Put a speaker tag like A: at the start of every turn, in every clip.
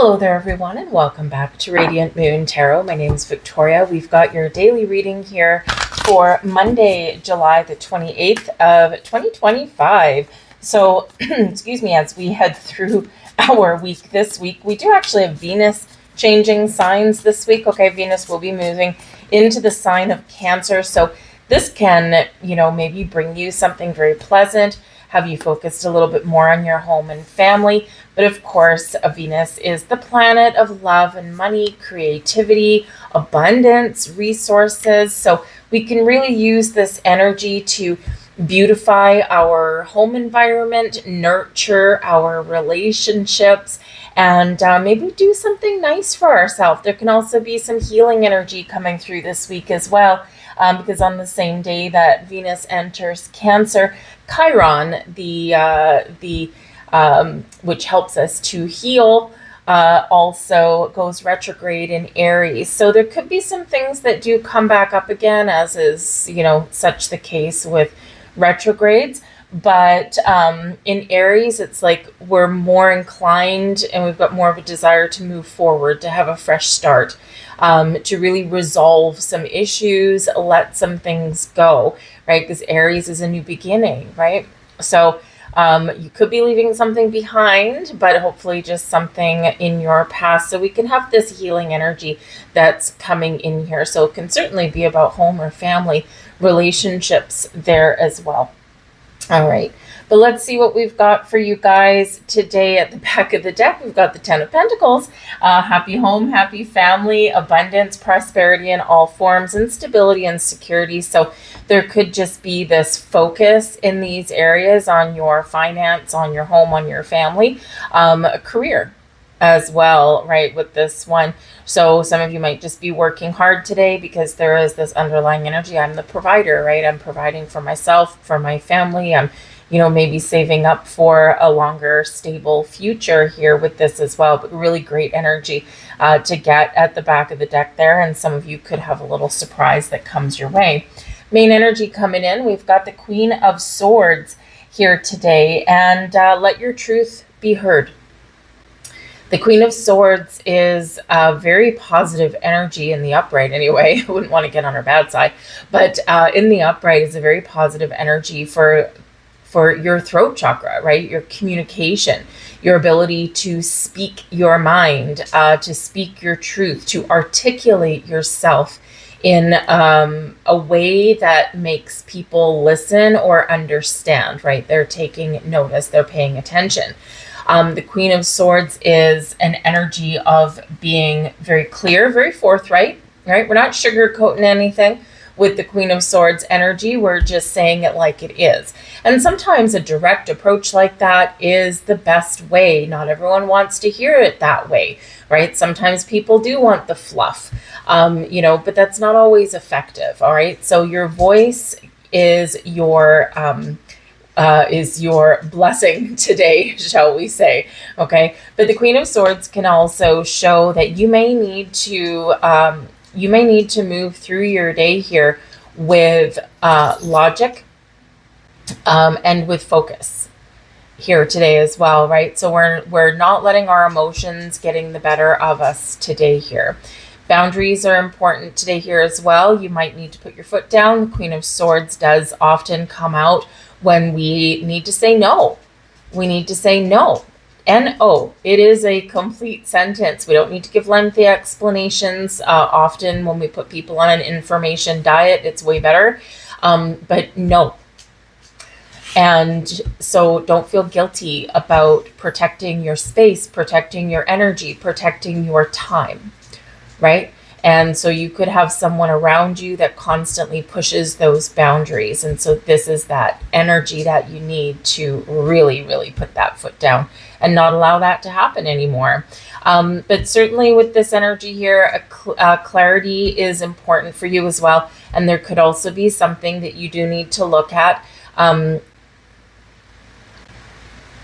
A: Hello there, everyone, and welcome back to Radiant Moon Tarot. My name is Victoria. We've got your daily reading here for Monday, July the 28th of 2025. So, excuse me, as we head through our week this week, we do actually have Venus changing signs this week. Okay, Venus will be moving into the sign of Cancer. So this can, maybe bring you something very pleasant, have you focused a little bit more on your home and family. But of course, Venus is the planet of love and money, creativity, abundance, resources. So we can really use this energy to beautify our home environment, nurture our relationships, and maybe do something nice for ourselves. There can also be some healing energy coming through this week as well. Because on the same day that Venus enters Cancer, Chiron, which helps us to heal, also goes retrograde in Aries. So there could be some things that do come back up again, as is, such the case with retrogrades. But in Aries, it's like we're more inclined and we've got more of a desire to move forward, to have a fresh start, to really resolve some issues, let some things go, right? Because Aries is a new beginning, right? So you could be leaving something behind, but hopefully just something in your past. So we can have this healing energy that's coming in here. So it can certainly be about home or family relationships there as well. All right, but let's see what we've got for you guys today. At the back of the deck, we've got the Ten of Pentacles. Happy home, happy family, abundance, prosperity in all forms, and stability and security. So there could just be this focus in these areas on your finance, on your home, on your family, a career as well, right, with this one. So some of you might just be working hard today because there is this underlying energy. I'm the provider, right? I'm providing for myself, for my family. I'm, maybe saving up for a longer, stable future here with this as well. But really great energy to get at the back of the deck there. And some of you could have a little surprise that comes your way. Main energy coming in, we've got the Queen of Swords here today. And let your truth be heard. The Queen of Swords is a very positive energy in the upright anyway. I wouldn't want to get on her bad side. But in the upright is a very positive energy for your throat chakra, right? Your communication, your ability to speak your mind, to speak your truth, to articulate yourself in a way that makes people listen or understand, right? They're taking notice, they're paying attention. The Queen of Swords is an energy of being very clear, very forthright, right? We're not sugarcoating anything with the Queen of Swords energy. We're just saying it like it is. And sometimes a direct approach like that is the best way. Not everyone wants to hear it that way, right? Sometimes people do want the fluff, but that's not always effective, all right? So your voice is your blessing today, shall we say, okay? But the Queen of Swords can also show that you may need to move through your day here with logic and with focus here today as well, right? So we're not letting our emotions getting the better of us today here. Boundaries are important today here as well. You might need to put your foot down. The Queen of Swords does often come out when we need to say no. We need to say no. N-O. It is a complete sentence. We don't need to give lengthy explanations. Often when we put people on an information diet, it's way better. But no. And so don't feel guilty about protecting your space, protecting your energy, protecting your time, right? And so you could have someone around you that constantly pushes those boundaries. And so this is that energy that you need to really, really put that foot down and not allow that to happen anymore. But certainly with this energy here, clarity is important for you as well. And there could also be something that you do need to look at,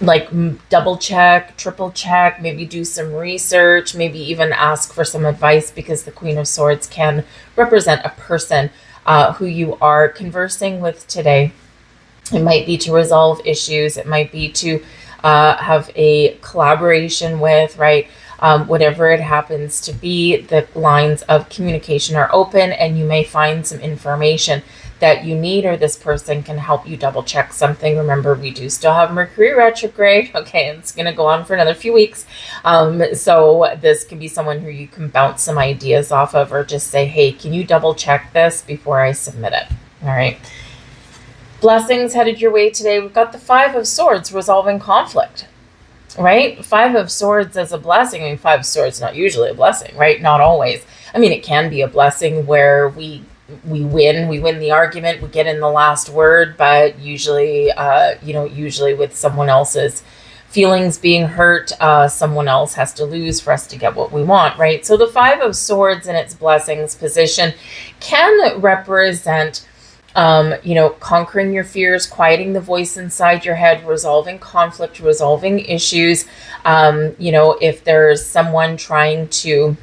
A: like double check, triple check, maybe do some research, maybe even ask for some advice, because the Queen of Swords can represent a person who you are conversing with today. It might be to resolve issues. It might be to have a collaboration with, right? whatever it happens to be, the lines of communication are open, and you may find some information that you need, or this person can help you double check something. Remember, we do still have Mercury retrograde. Okay, it's going to go on for another few weeks. So this can be someone who you can bounce some ideas off of, or just say, hey, can you double check this before I submit it? All right. Blessings headed your way today. We've got the Five of Swords, resolving conflict. Right? Five of Swords as a blessing. I mean, Five of Swords, not usually a blessing, right? Not always. I mean, it can be a blessing where we win the argument, we get in the last word, but usually, usually with someone else's feelings being hurt, someone else has to lose for us to get what we want, right? So the Five of Swords in its blessings position can represent conquering your fears, quieting the voice inside your head, resolving conflict, resolving issues. If there's someone trying to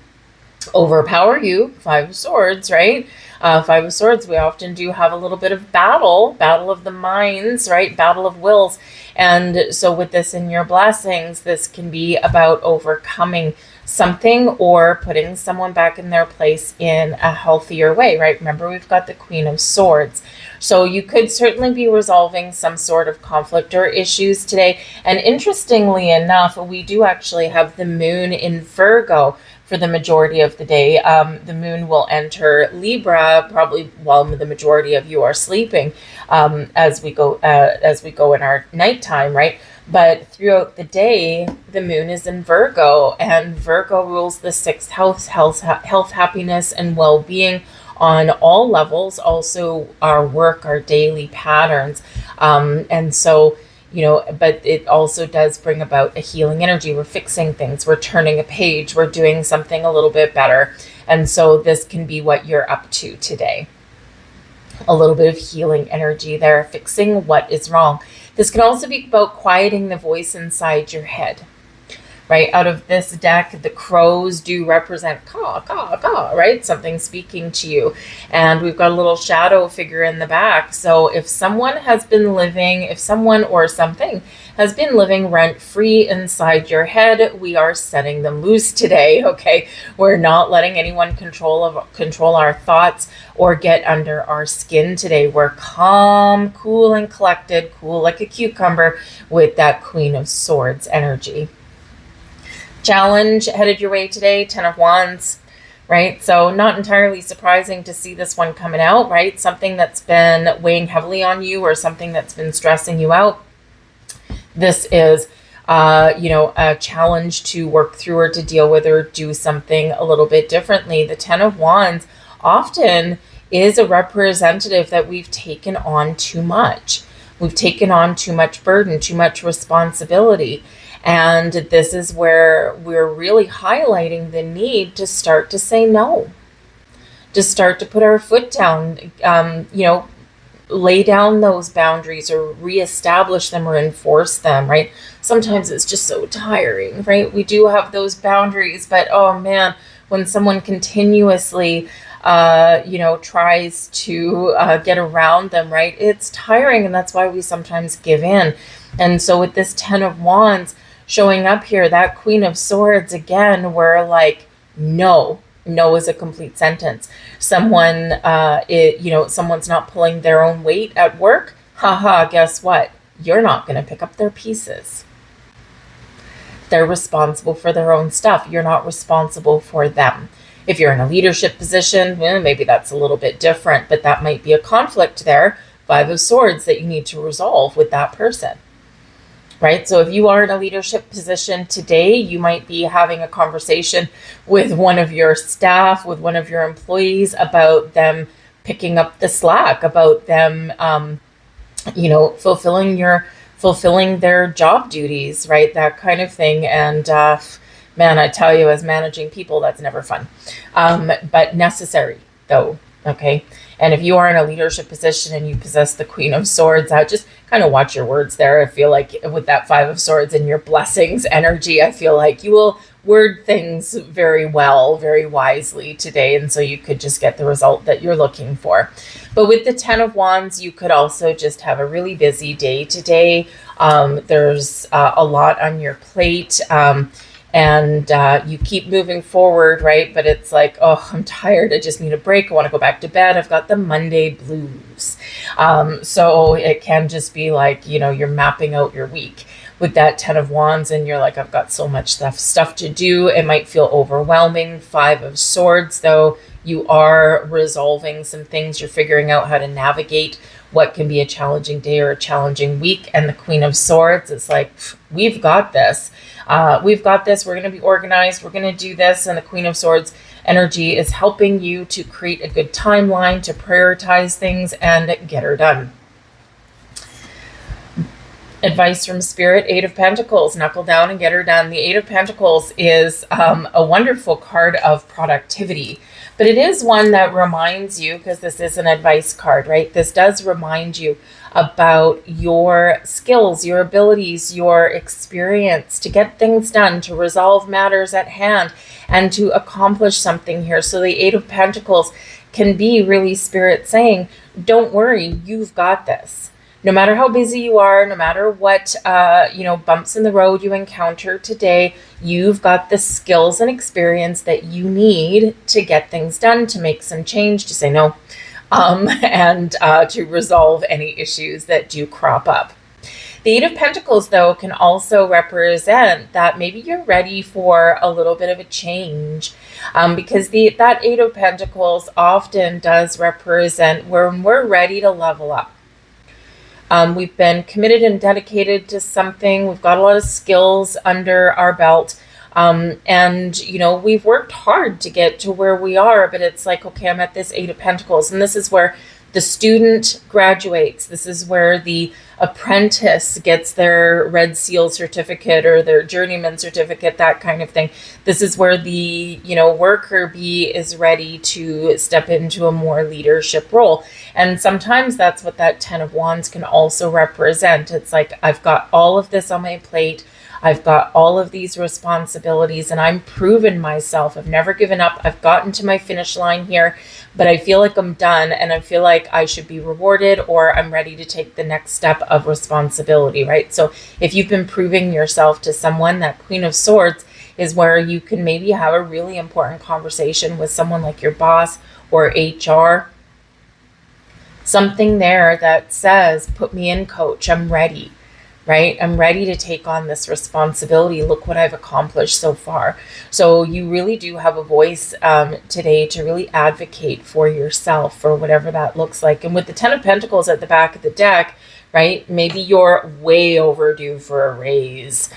A: overpower you, Five of Swords, right? Five of Swords, we often do have a little bit of battle of the minds, right? Battle of wills. And so with this in your blessings, this can be about overcoming something or putting someone back in their place in a healthier way, right? Remember, we've got the Queen of Swords. So you could certainly be resolving some sort of conflict or issues today. And interestingly enough, we do actually have the moon in Virgo for the majority of the day. The moon will enter Libra probably while the majority of you are sleeping, as we go in our nighttime, right? But throughout the day, the moon is in Virgo, and Virgo rules the sixth house, health, happiness, and well-being on all levels. Also, our work, our daily patterns, and so. But it also does bring about a healing energy. We're fixing things. We're turning a page. We're doing something a little bit better. And so this can be what you're up to today. A little bit of healing energy there, fixing what is wrong. This can also be about quieting the voice inside your head. Right? Out of this deck, the crows do represent caw, caw, caw, right? Something speaking to you. And we've got a little shadow figure in the back. So if someone or something has been living rent-free inside your head, we are setting them loose today, okay? We're not letting anyone control our thoughts or get under our skin today. We're calm, cool, and collected, cool like a cucumber with that Queen of Swords energy. Challenge headed your way today, Ten of Wands, right? So not entirely surprising to see this one coming out, right? Something that's been weighing heavily on you or something that's been stressing you out. This is, a challenge to work through or to deal with or do something a little bit differently. The Ten of Wands often is a representative that we've taken on too much. We've taken on too much burden, too much responsibility. And this is where we're really highlighting the need to start to say no, to start to put our foot down, lay down those boundaries or reestablish them or enforce them, right? Sometimes it's just so tiring, right? We do have those boundaries, but oh man, when someone continuously, tries to get around them, right? It's tiring, and that's why we sometimes give in. And so with this Ten of Wands, showing up here, that Queen of Swords again, where like no is a complete sentence. Someone's not pulling their own weight at work. Haha, guess what? You're not going to pick up their pieces. They're responsible for their own stuff. You're not responsible for them. If you're in a leadership position, maybe that's a little bit different, but that might be a conflict there. Five of Swords that you need to resolve with that person. Right? So if you are in a leadership position today, you might be having a conversation with one of your staff, with one of your employees about them picking up the slack, about them, fulfilling their job duties, right? That kind of thing. And man, I tell you, as managing people, that's never fun, but necessary though. Okay. And if you are in a leadership position and you possess the Queen of Swords, just kind of watch your words there. I feel like with that Five of Swords and your blessings energy, I feel like you will word things very well, very wisely today. And so you could just get the result that you're looking for. But with the Ten of Wands, you could also just have a really busy day today. There's a lot on your plate. and you keep moving forward, right? But it's like, oh, I'm tired. I just need a break. I want to go back to bed. I've got the Monday blues. So it can just be like, you're mapping out your week with that 10 of Wands, and you're like, I've got so much stuff to do. It might feel overwhelming. 5 of Swords, though, you are resolving some things. You're figuring out how to navigate what can be a challenging day or a challenging week. And the Queen of Swords, it's like, we've got this. We've got this. We're going to be organized. We're going to do this. And the Queen of Swords energy is helping you to create a good timeline, to prioritize things and get her done. Advice from Spirit, 8 of Pentacles, knuckle down and get her done. The 8 of Pentacles is a wonderful card of productivity, but it is one that reminds you, because this is an advice card, right? This does remind you about your skills, your abilities, your experience to get things done, to resolve matters at hand, and to accomplish something here. So the 8 of Pentacles can be really Spirit saying, don't worry, you've got this. No matter how busy you are, no matter what, bumps in the road you encounter today, you've got the skills and experience that you need to get things done, to make some change, to say no, and to resolve any issues that do crop up. The 8 of Pentacles, though, can also represent that maybe you're ready for a little bit of a change, because that 8 of Pentacles often does represent when we're ready to level up. We've been committed and dedicated to something. We've got a lot of skills under our belt. And we've worked hard to get to where we are, but it's like, okay, I'm at this 8 of Pentacles, and this is where the student graduates. This is where the apprentice gets their Red Seal certificate or their journeyman certificate, that kind of thing. This is where the, worker bee is ready to step into a more leadership role. And sometimes that's what that 10 of Wands can also represent. It's like, I've got all of this on my plate. I've got all of these responsibilities, and I'm proven myself. I've never given up. I've gotten to my finish line here, but I feel like I'm done, and I feel like I should be rewarded, or I'm ready to take the next step of responsibility, right? So if you've been proving yourself to someone, that Queen of Swords is where you can maybe have a really important conversation with someone like your boss or HR. Something there that says, put me in, coach, I'm ready. Right? I'm ready to take on this responsibility. Look what I've accomplished so far. So you really do have a voice today to really advocate for yourself, for whatever that looks like. And with the 10 of Pentacles at the back of the deck, right? Maybe you're way overdue for a raise.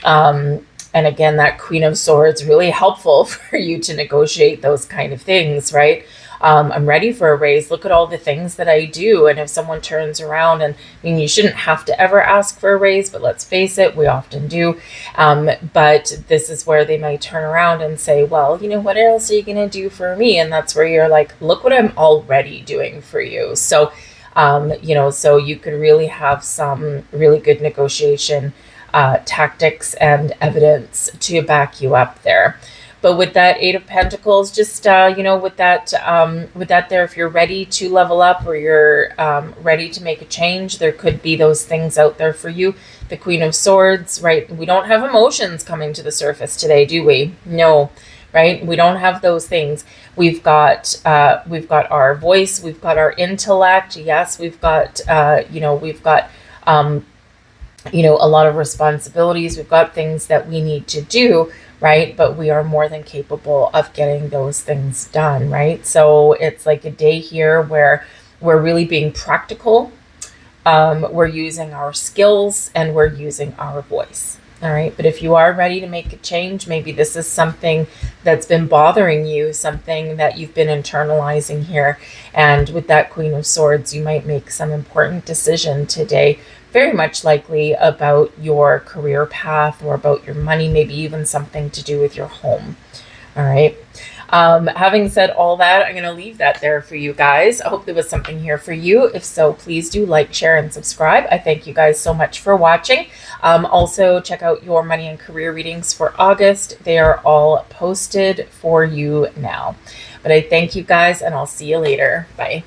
A: And again, that Queen of Swords, really helpful for you to negotiate those kind of things, right? I'm ready for a raise. Look at all the things that I do. And if someone turns around, and you shouldn't have to ever ask for a raise, but let's face it, we often do. But this is where they might turn around and say, well, what else are you going to do for me? And that's where you're like, look what I'm already doing for you. So, so you could really have some really good negotiation tactics and evidence to back you up there. But with that 8 of Pentacles, just, with that there, if you're ready to level up, or you're ready to make a change, there could be those things out there for you. The Queen of Swords, right? We don't have emotions coming to the surface today, do we? No, right? We don't have those things. We've got our voice. We've got our intellect. Yes, we've got, a lot of responsibilities. We've got things that we need to do, right? But we are more than capable of getting those things done, right? So it's like a day here where we're really being practical. We're using our skills, and we're using our voice. All right. But if you are ready to make a change, maybe this is something that's been bothering you, something that you've been internalizing here. And with that Queen of Swords, you might make some important decision today, very much likely about your career path, or about your money, maybe even something to do with your home. All right. Having said all that, I'm going to leave that there for you guys. I hope there was something here for you. If so, please do like, share, and subscribe. I thank you guys so much for watching. Also, check out your money and career readings for August. They are all posted for you now. But I thank you guys, and I'll see you later. Bye.